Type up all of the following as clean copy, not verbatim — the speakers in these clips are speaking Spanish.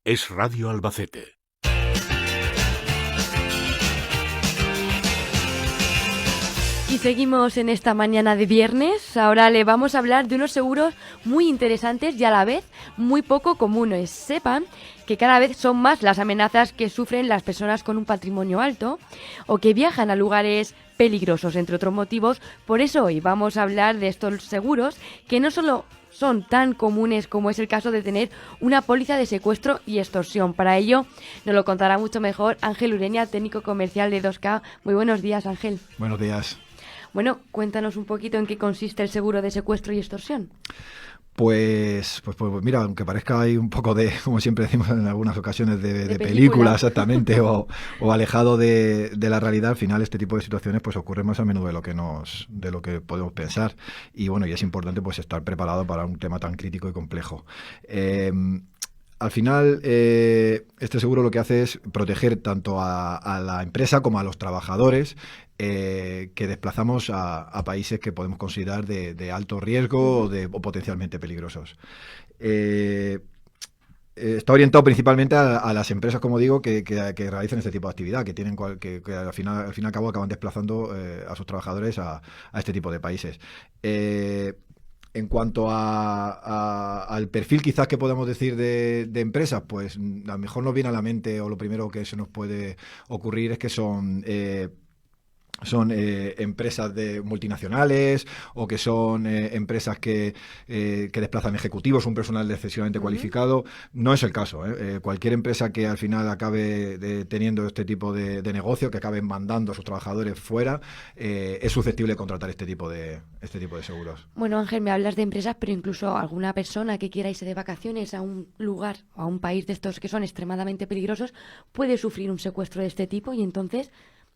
Es Radio Albacete. Y seguimos en esta mañana de viernes. Ahora le vamos a hablar de unos seguros muy interesantes y a la vez muy poco comunes. Sepan que cada vez son más las amenazas que sufren las personas con un patrimonio alto o que viajan a lugares peligrosos, entre otros motivos. Por eso hoy vamos a hablar de estos seguros que no solo son tan comunes como es el caso de tener una póliza de secuestro y extorsión. Para ello nos lo contará mucho mejor Ángel Ureña, técnico comercial de 2K. Muy buenos días, Ángel. Buenos días. Bueno, cuéntanos un poquito en qué consiste el seguro de secuestro y extorsión. Pues mira, aunque parezca hay un poco de, como siempre decimos en algunas ocasiones, de película exactamente, o alejado de la realidad, al final este tipo de situaciones pues ocurren más a menudo de lo que podemos pensar. Y bueno, y es importante pues estar preparado para un tema tan crítico y complejo. Al final, este seguro lo que hace es proteger tanto a la empresa como a los trabajadores que desplazamos a países que podemos considerar de alto riesgo o potencialmente peligrosos. Está orientado principalmente a las empresas, como digo, que realizan este tipo de actividad, que tienen que al fin y al cabo acaban desplazando a sus trabajadores a este tipo de países. En cuanto al perfil quizás que podemos decir de empresas, pues a lo mejor nos viene a la mente, o lo primero que se nos puede ocurrir es que son empresas multinacionales, o que son empresas que desplazan ejecutivos, un personal excesivamente cualificado. No es el caso. Cualquier empresa que al final acabe teniendo este tipo de negocio, que acabe mandando a sus trabajadores fuera, es susceptible de contratar este tipo de seguros. Bueno, Ángel, me hablas de empresas, pero incluso alguna persona que quiera irse de vacaciones a un lugar o a un país de estos que son extremadamente peligrosos puede sufrir un secuestro de este tipo y entonces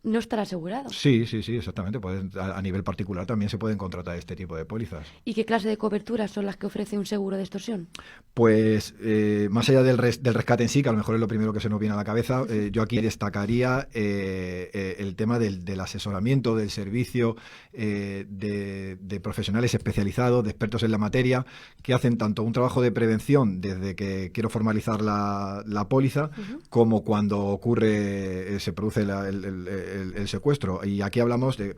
no estará asegurado. Sí, exactamente. A nivel particular también se pueden contratar este tipo de pólizas. ¿Y qué clase de coberturas son las que ofrece un seguro de extorsión? Pues más allá del rescate en sí, que a lo mejor es lo primero que se nos viene a la cabeza, yo aquí destacaría el tema del asesoramiento, del servicio de profesionales especializados, de expertos en la materia, que hacen tanto un trabajo de prevención desde que quiero formalizar la póliza, como cuando ocurre, se produce el secuestro. Y aquí hablamos de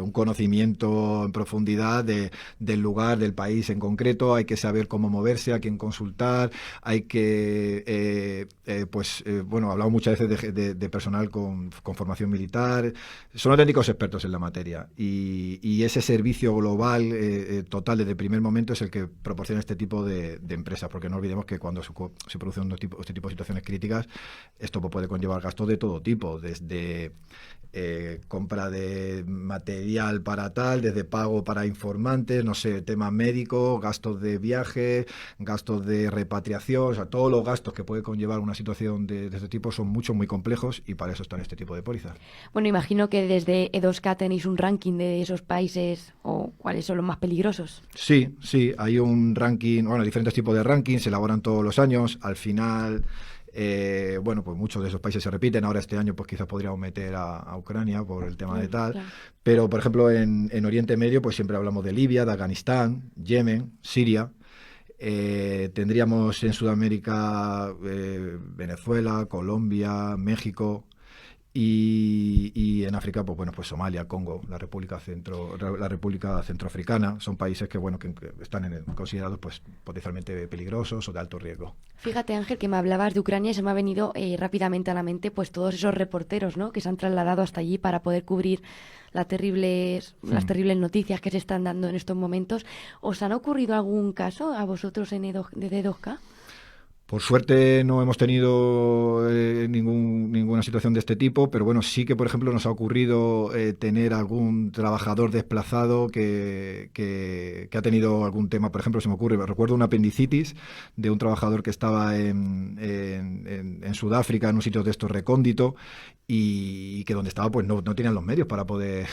un conocimiento en profundidad del lugar, del país en concreto. Hay que saber cómo moverse, a quién consultar, hay que hablamos muchas veces de personal con formación militar. Son auténticos expertos en la materia, y ese servicio global total desde el primer momento es el que proporciona este tipo de empresas, porque no olvidemos que cuando se producen este tipo de situaciones críticas, esto puede conllevar gastos de todo tipo, desde compra de material para tal, desde pago para informantes, no sé, tema médico, gastos de viaje, gastos de repatriación, o sea, todos los gastos que puede conllevar una situación de este tipo son muy complejos, y para eso están este tipo de pólizas. Bueno, imagino que desde E2K tenéis un ranking de esos países o cuáles son los más peligrosos. Sí, hay un ranking, diferentes tipos de rankings se elaboran todos los años. Al final, pues muchos de esos países se repiten. Ahora este año pues quizás podríamos meter a Ucrania por el tema de tal, claro. Pero por ejemplo en Oriente Medio pues siempre hablamos de Libia, de Afganistán, Yemen, Siria. Tendríamos en Sudamérica Venezuela, Colombia, México. Y en África, pues Somalia, Congo, la República Centroafricana, son países que están considerados pues potencialmente peligrosos o de alto riesgo. Fíjate, Ángel, que me hablabas de Ucrania y se me ha venido rápidamente a la mente pues todos esos reporteros, ¿no?, que se han trasladado hasta allí para poder cubrir las terribles noticias que se están dando en estos momentos. ¿Os han ocurrido algún caso a vosotros desde 2K? Por suerte no hemos tenido ninguna situación de este tipo, pero bueno, sí que, por ejemplo, nos ha ocurrido tener algún trabajador desplazado que ha tenido algún tema. Por ejemplo, recuerdo una apendicitis de un trabajador que estaba en Sudáfrica, en un sitio de estos recóndito, y que donde estaba pues no tenían los medios para poder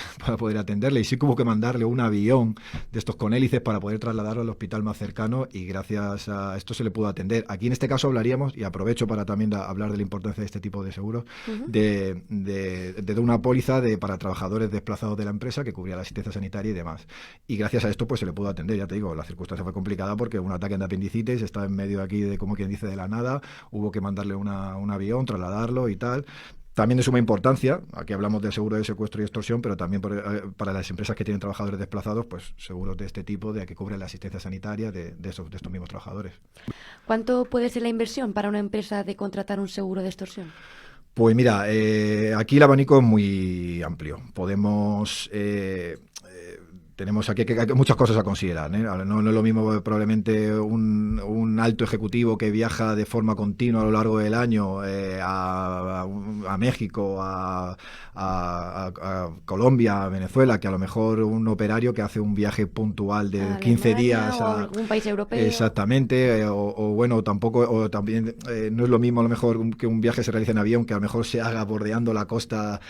atenderle, y sí que hubo que mandarle un avión de estos con hélices para poder trasladarlo al hospital más cercano, y gracias a esto se le pudo atender. Aquí en este caso hablaríamos, y aprovecho para también hablar de la importancia de este tipo de seguros, de una póliza para trabajadores desplazados de la empresa que cubría la asistencia sanitaria y demás. Y gracias a esto pues se le pudo atender, ya te digo, la circunstancia fue complicada porque un ataque de apendicitis, estaba en medio aquí de, como quien dice, de la nada, hubo que mandarle un avión, trasladarlo y tal. También de suma importancia, aquí hablamos del seguro de secuestro y extorsión, pero también para las empresas que tienen trabajadores desplazados, pues seguros de este tipo, de que cubren la asistencia sanitaria de estos mismos trabajadores. ¿Cuánto puede ser la inversión para una empresa de contratar un seguro de extorsión? Pues mira, aquí el abanico es muy amplio. Tenemos aquí que muchas cosas a considerar, ¿eh? No es lo mismo probablemente un alto ejecutivo que viaja de forma continua a lo largo del año a México, a Colombia, a Venezuela, que a lo mejor un operario que hace un viaje puntual de 15 días a algún país europeo. Exactamente, también no es lo mismo a lo mejor que un viaje se realice en avión, que a lo mejor se haga bordeando la costa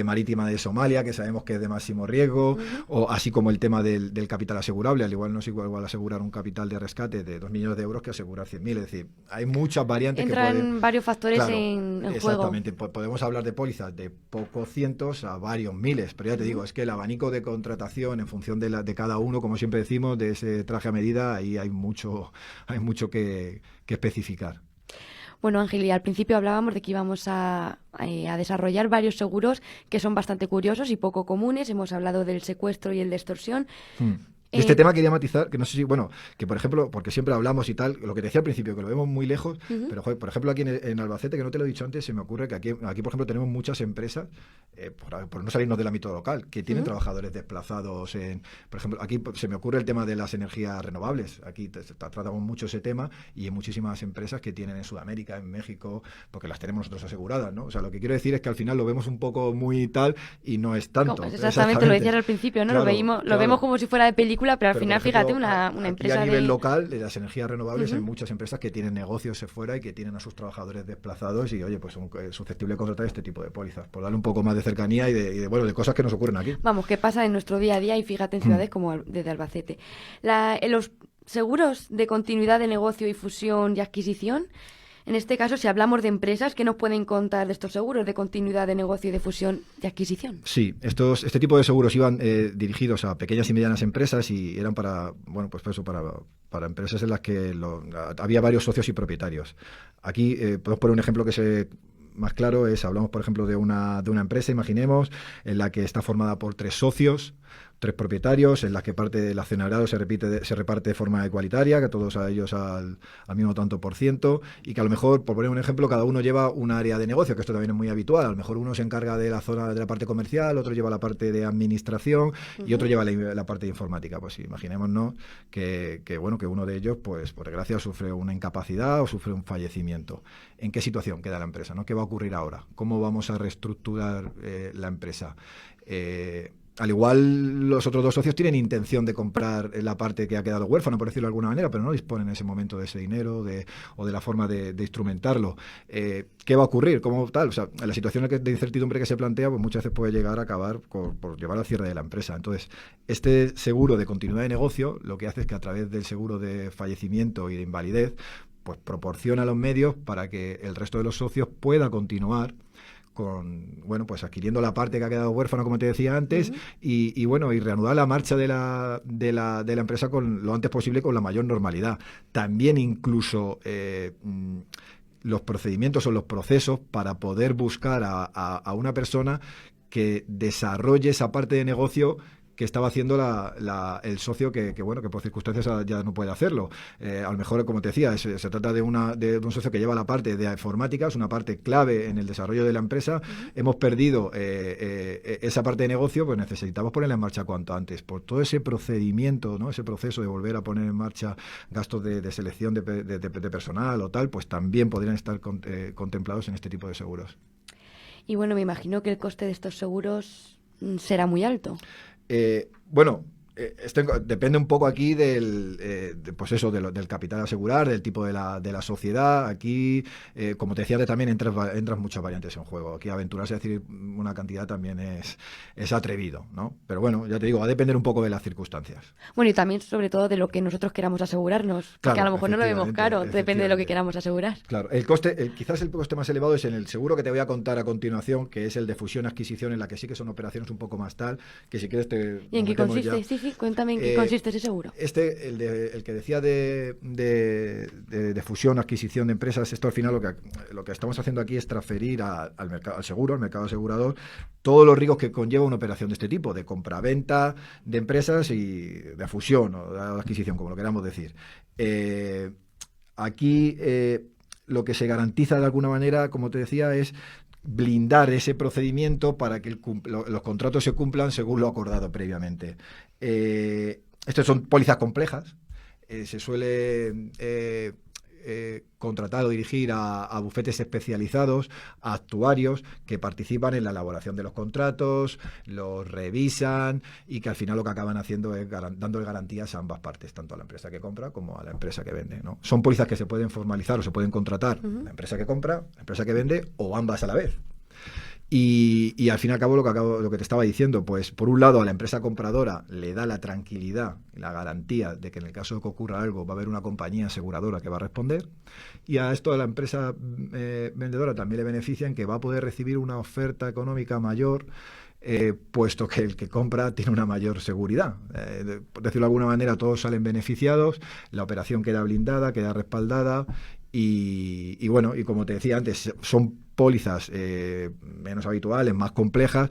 marítima de Somalia, que sabemos que es de máximo riesgo, o así como el tema del capital asegurable. Al igual no es igual asegurar un capital de rescate de 2 millones de euros que asegurar 100.000. Es decir, hay muchas variantes. Entran varios factores claro, en juego. Exactamente. Podemos hablar de pólizas de pocos cientos a varios miles, pero ya te digo, es que el abanico de contratación en función de cada uno, como siempre decimos, de ese traje a medida, ahí hay mucho que especificar. Bueno, Ángel, y al principio hablábamos de que íbamos a desarrollar varios seguros que son bastante curiosos y poco comunes. Hemos hablado del secuestro y el de extorsión. Este tema quería matizar, que no sé si, que por ejemplo, porque siempre hablamos y tal, lo que decía al principio, que lo vemos muy lejos, pero joder, por ejemplo aquí en Albacete, que no te lo he dicho antes, se me ocurre que aquí por ejemplo, tenemos muchas empresas, por no salirnos del ámbito local, que tienen trabajadores desplazados por ejemplo, aquí se me ocurre el tema de las energías renovables. Aquí tratamos mucho ese tema y hay muchísimas empresas que tienen en Sudamérica, en México, porque las tenemos nosotros aseguradas, ¿no? O sea, lo que quiero decir es que al final lo vemos un poco muy tal y no es tanto. Exactamente, lo decías al principio, ¿no? Claro, lo vemos como si fuera de película, pero al final, ejemplo, fíjate, una empresa a nivel local, de las energías renovables, hay muchas empresas que tienen negocios fuera y que tienen a sus trabajadores desplazados y, oye, pues son susceptibles de contratar este tipo de pólizas, por darle un poco más de cercanía y de cosas que nos ocurren aquí. Vamos, que pasa en nuestro día a día y fíjate en ciudades como desde Albacete. Los seguros de continuidad de negocio y fusión y adquisición, en este caso, si hablamos de empresas, ¿qué nos pueden contar de estos seguros de continuidad de negocio y de fusión y adquisición? Sí, este tipo de seguros iban dirigidos a pequeñas y medianas empresas y eran para empresas en las que había varios socios y propietarios. Aquí podemos poner un ejemplo más claro, hablamos por ejemplo de una empresa, imaginemos, en la que está formada por 3 socios, 3 propietarios, en las que parte del accionariado se reparte de forma igualitaria, que todos a ellos al mismo tanto por ciento, y que a lo mejor, por poner un ejemplo, cada uno lleva un área de negocio, que esto también es muy habitual. A lo mejor uno se encarga de la zona de la parte comercial, otro lleva la parte de administración y otro lleva la parte de informática. Pues imaginémonos que uno de ellos, pues por desgracia, sufre una incapacidad o sufre un fallecimiento. ¿En qué situación queda la empresa, ¿no? ¿Qué va a ocurrir ahora? ¿Cómo vamos a reestructurar la empresa? Al igual los otros 2 socios tienen intención de comprar la parte que ha quedado huérfana, por decirlo de alguna manera, pero no disponen en ese momento de ese dinero o de la forma de instrumentarlo. ¿Qué va a ocurrir? ¿Cómo tal? O sea, la situación de incertidumbre que se plantea, pues muchas veces puede llegar a acabar por llevar al cierre de la empresa. Entonces, este seguro de continuidad de negocio lo que hace es que a través del seguro de fallecimiento y de invalidez, pues proporciona los medios para que el resto de los socios pueda continuar pues adquiriendo la parte que ha quedado huérfana, como te decía antes, y reanudar la marcha de la empresa con lo antes posible, con la mayor normalidad. También incluso los procedimientos o los procesos para poder buscar a una persona que desarrolle esa parte de negocio que estaba haciendo el socio que por circunstancias ya no puede hacerlo. A lo mejor, como te decía, se trata de un socio que lleva la parte de informática, es una parte clave en el desarrollo de la empresa. Hemos perdido esa parte de negocio, pues necesitamos ponerla en marcha cuanto antes. Por todo ese procedimiento, ¿no? Ese proceso de volver a poner en marcha gastos de selección de personal o tal, pues también podrían estar contemplados en este tipo de seguros. Y bueno, me imagino que el coste de estos seguros será muy alto. Depende un poco aquí pues eso, del capital a asegurar, del tipo de la sociedad. Aquí, como te decía antes, también entran muchas variantes en juego. Aquí aventurarse a decir una cantidad también es atrevido, ¿no? Pero bueno, ya te digo, va a depender un poco de las circunstancias. Bueno, y también sobre todo de lo que nosotros queramos asegurarnos, porque Claro, a lo mejor no lo vemos caro, depende de lo que queramos asegurar. Claro, quizás el coste más elevado es en el seguro que te voy a contar a continuación, que es el de fusión-adquisición, en la que sí que son operaciones un poco más tal, que si quieres ¿Y en qué consiste? Sí, cuéntame en qué consiste ese seguro. El que decía de fusión, adquisición de empresas, esto al final lo que estamos haciendo aquí es transferir al mercado asegurador, todos los riesgos que conlleva una operación de este tipo, de compra-venta de empresas y de fusión o de adquisición, como lo queramos decir. Aquí lo que se garantiza de alguna manera, como te decía, es blindar ese procedimiento para que los contratos se cumplan según lo acordado previamente. Estas son pólizas complejas. Se suele contratar o dirigir a bufetes especializados, a actuarios que participan en la elaboración de los contratos, los revisan y que al final lo que acaban haciendo es dándole garantías a ambas partes, tanto a la empresa que compra como a la empresa que vende, ¿no? Son pólizas que se pueden formalizar o se pueden contratar la empresa que compra, la empresa que vende o ambas a la vez. Y al fin y al cabo lo que te estaba diciendo, pues por un lado a la empresa compradora le da la tranquilidad y la garantía de que en el caso de que ocurra algo va a haber una compañía aseguradora que va a responder, y a esto a la empresa vendedora también le beneficia en que va a poder recibir una oferta económica mayor, puesto que el que compra tiene una mayor seguridad. Por decirlo de alguna manera, todos salen beneficiados, la operación queda blindada, queda respaldada. Y bueno, y como te decía antes, son pólizas menos habituales, más complejas,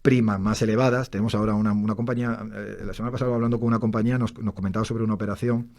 primas más elevadas. Tenemos ahora una compañía, la semana pasada hablando con una compañía nos comentaba sobre una operación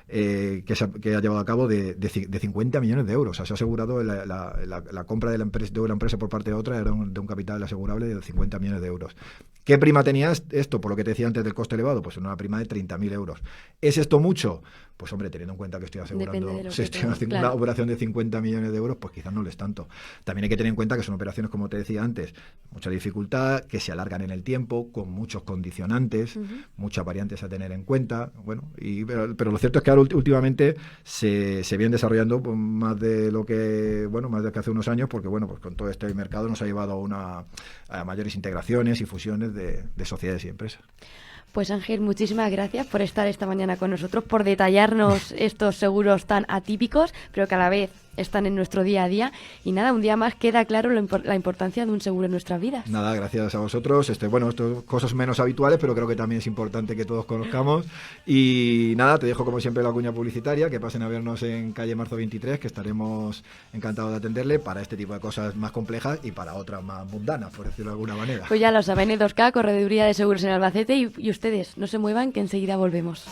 que ha llevado a cabo de 50 millones de euros. O sea, se ha asegurado la compra de la empresa por parte de otra, era de un capital asegurable de 50 millones de euros. ¿Qué prima tenía esto? Por lo que te decía antes del coste elevado, pues una prima de 30.000 euros. ¿Es esto mucho? Pues hombre, teniendo en cuenta que estoy asegurando una operación de 50 millones de euros, pues quizás no es tanto. También hay que tener en cuenta que son operaciones, como te decía antes, mucha dificultad, que se alargan en el tiempo, con muchos condicionantes, muchas variantes a tener en cuenta. Bueno, pero lo cierto es que ahora últimamente se vienen desarrollando pues, más de que hace unos años, porque bueno, pues con todo este mercado nos ha llevado a mayores integraciones y fusiones de sociedades y empresas. Pues Ángel, muchísimas gracias por estar esta mañana con nosotros, por detallarnos estos seguros tan atípicos, pero que a la vez están en nuestro día a día. Y nada, un día más queda claro la importancia de un seguro en nuestras vidas. Nada, gracias a vosotros. Estas cosas menos habituales, pero creo que también es importante que todos conozcamos. Y nada, te dejo como siempre la cuña publicitaria, que pasen a vernos en calle Marzo 23, que estaremos encantados de atenderle para este tipo de cosas más complejas y para otras más mundanas, por decirlo de alguna manera. Pues ya lo saben, 2K, Correduría de Seguros en Albacete, y ustedes no se muevan, que enseguida volvemos.